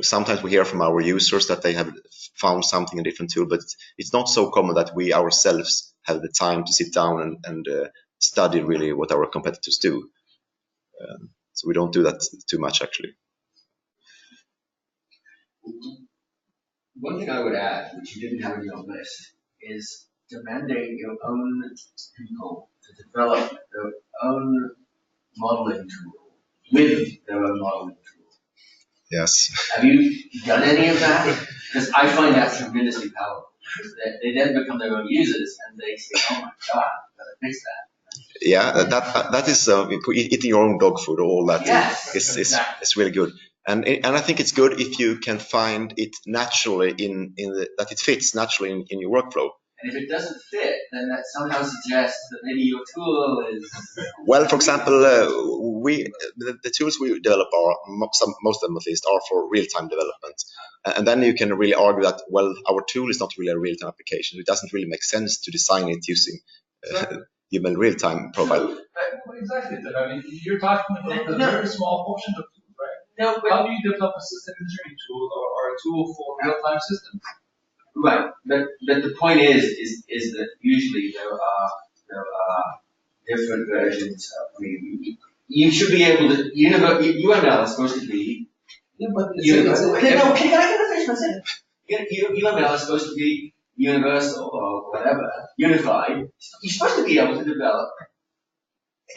sometimes we hear from our users that they have found something in a different tool, but it's not so common that we ourselves have the time to sit down and study really what our competitors do. So we don't do that too much, actually. One thing I would add, which you didn't have on your list, is demanding your own people to develop their own modeling tool with their own modeling tool. Yes. Have you done any of that? Because I find that tremendously powerful. They then become their own users and they say, oh my God, I've got to fix that. Yeah, that is eating your own dog food. All that is really good. And I think it's good if you can find it naturally that it fits naturally in your workflow. And if it doesn't fit, then that somehow suggests that maybe your tool is... Well, for example, the tools we develop are, most of them at least, are for real-time development. And then you can really argue that, well, our tool is not really a real-time application. It doesn't really make sense to design it using human real-time profile. Exactly. I mean, you're talking about a very small portion of tools, right? No, but how do you develop a system engineering tool or a tool for real-time systems? Right, but the point is that usually there are different versions of, I mean, you should be able to, UML is supposed to be, universal. No, can I finish my sentence? UML is supposed to be universal or whatever, unified. You're supposed to be able to develop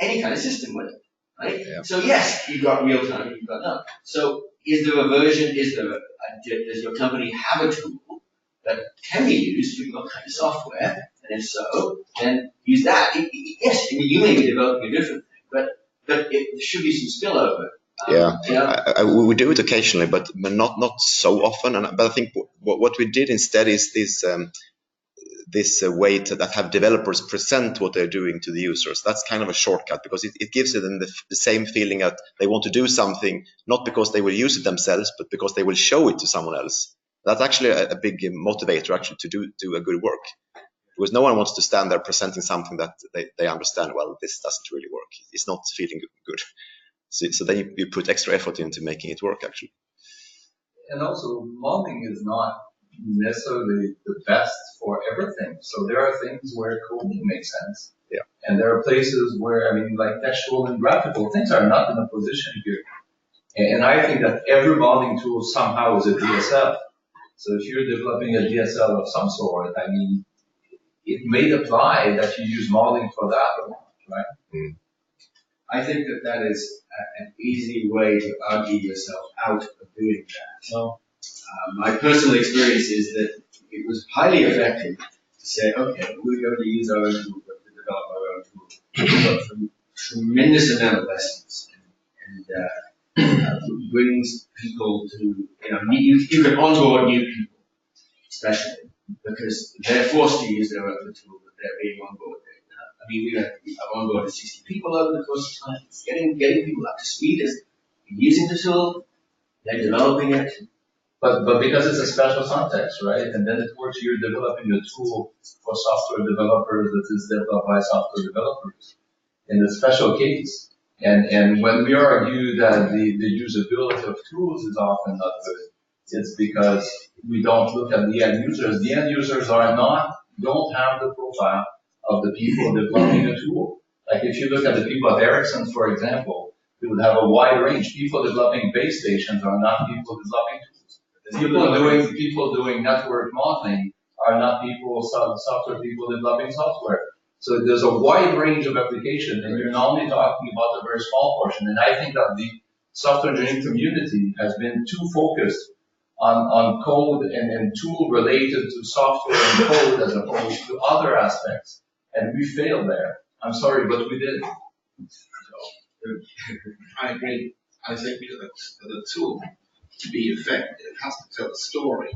any kind of system with it, right? Yeah. So yes, you've got real time, you've got none. So is there a version, does your company have a tool that can be used for your kind of software? And if so, then use that. Yes, I mean, you may be developing a different thing, but it should be some spillover. We do it occasionally, but not so often. But I think what we did instead is this way that have developers present what they're doing to the users. That's kind of a shortcut because it gives them the same feeling that they want to do something, not because they will use it themselves, but because they will show it to someone else. That's actually a big motivator actually to do a good work, because no one wants to stand there presenting something that they understand, well, this doesn't really work. It's not feeling good. So then you put extra effort into making it work, actually. And also, modeling is not necessarily the best for everything. So there are things where coding makes sense. Yeah. And there are places where, I mean, like textual and graphical things are not in a position here. And I think that every modeling tool somehow is a DSL. So if you're developing a DSL of some sort, I mean, it may apply that you use modeling for that or not, right? Mm. I think that is an easy way to argue yourself out of doing that. So, my personal experience is that it was highly effective to say, okay, we're going to use our own tool, to develop our own tool. We got a tremendous amount of lessons and brings people to, you can onboard new people, especially, because they're forced to use their own tool, but they're being onboarded. I mean, I've onboarded 60 people over the course of time. It's getting people up to speed as using the tool, they're developing it. But because it's a special context, right? And then it works, you're developing a tool for software developers that is developed by software developers in a special case. And when we argue that the usability of tools is often not good, it's because we don't look at the end users. The end users don't have the profile of the people developing a tool. Like if you look at the people at Ericsson, for example, you would have a wide range. People developing base stations are not people developing tools. People doing network modeling are not software people developing software. So there's a wide range of applications, and you're only talking about a very small portion. And I think that the software engineering community has been too focused on code and tool related to software and code as opposed to other aspects. And we failed there. I'm sorry, but we did. I agree. I think that a tool, to be effective, has to tell a story,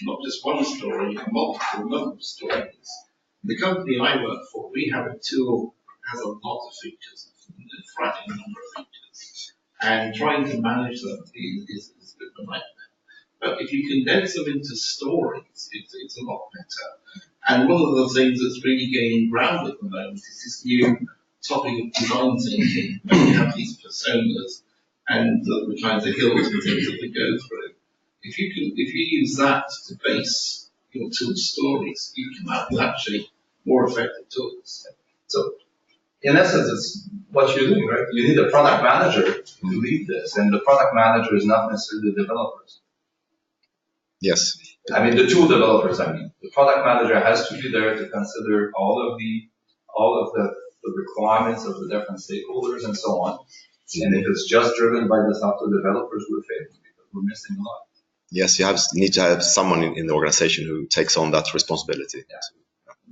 not just one story, multiple stories. The company I work for, we have a tool that has a lot of features, a frightening number of features, and trying to manage them is a bit of a nightmare. But if you condense them into stories, it's a lot better. And one of the things that's really gaining ground at the moment is this new topic of design thinking. We have these personas and the kinds of hills and things that we go through. If you use that to base your tool stories, you can have actually more effective tools. So, in essence, it's what you're doing, right? You need a product manager to lead this, and the product manager is not necessarily the developers. Yes. I mean, the tool developers, The product manager has to be there to consider all of the requirements of the different stakeholders and so on. And if it's just driven by the software developers, we're failing because we're missing a lot. Yes, you need to have someone in the organization who takes on that responsibility. Yeah.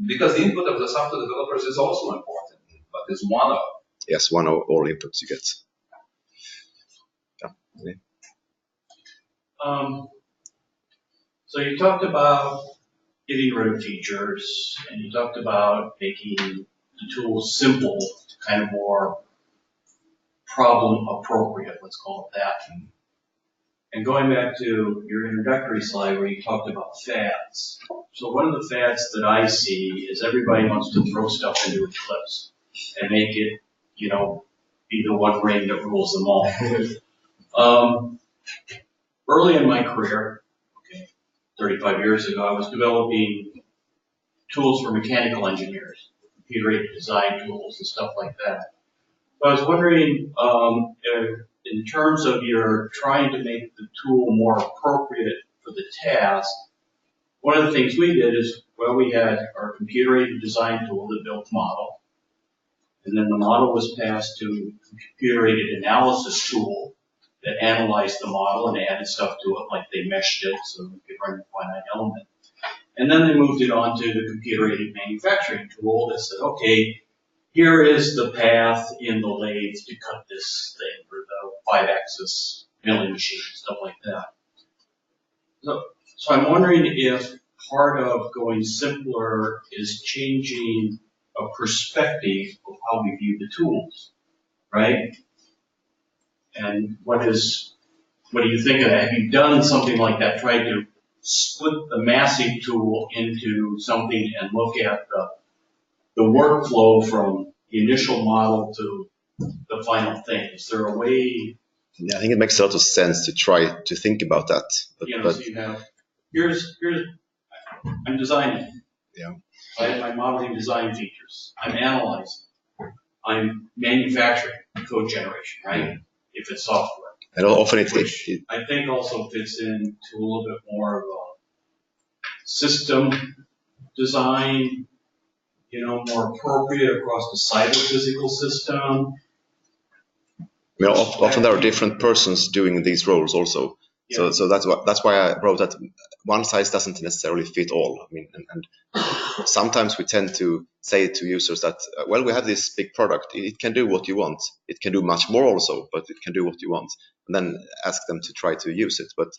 Because the input of the software developers is also important, but it's one of. Yes, one of all inputs you get. Yeah. So you talked about getting rid of features, and you talked about making the tools simple, kind of more problem appropriate, let's call it that. And going back to your introductory slide where you talked about fads. So one of the fads that I see is everybody wants to throw stuff into Eclipse and make it, be the one ring that rules them all. Early in my career, 35 years ago, I was developing tools for mechanical engineers, computer-aided design tools and stuff like that. So I was wondering, in terms of your trying to make the tool more appropriate for the task, one of the things we did is, we had our computer-aided design tool that built the model, and then the model was passed to a computer-aided analysis tool that analyzed the model and added stuff to it, like they meshed it so we could run a finite element. And then they moved it on to the computer-aided manufacturing tool that said, okay, here is the path in the lathe to cut this thing, or the 5-axis milling machine, stuff like that. So I'm wondering if part of going simpler is changing a perspective of how we view the tools, right? And what do you think of that? Have you done something like that, tried to split the massing tool into something and look at the workflow from the initial model to the final thing? Is there a way? Yeah, I think it makes a lot of sense to try to think about that. So you have, here's, I'm designing. Yeah. I have my modeling design features. I'm analyzing. I'm manufacturing code generation, right? If it's software. And often Which I think also fits into a little bit more of a system design, more appropriate across the cyber-physical system. often there are different persons doing these roles also. Yeah. So that's why I wrote that one size doesn't necessarily fit all. And sometimes we tend to say to users that, we have this big product. It can do what you want. It can do much more also, but it can do what you want. And then ask them to try to use it. But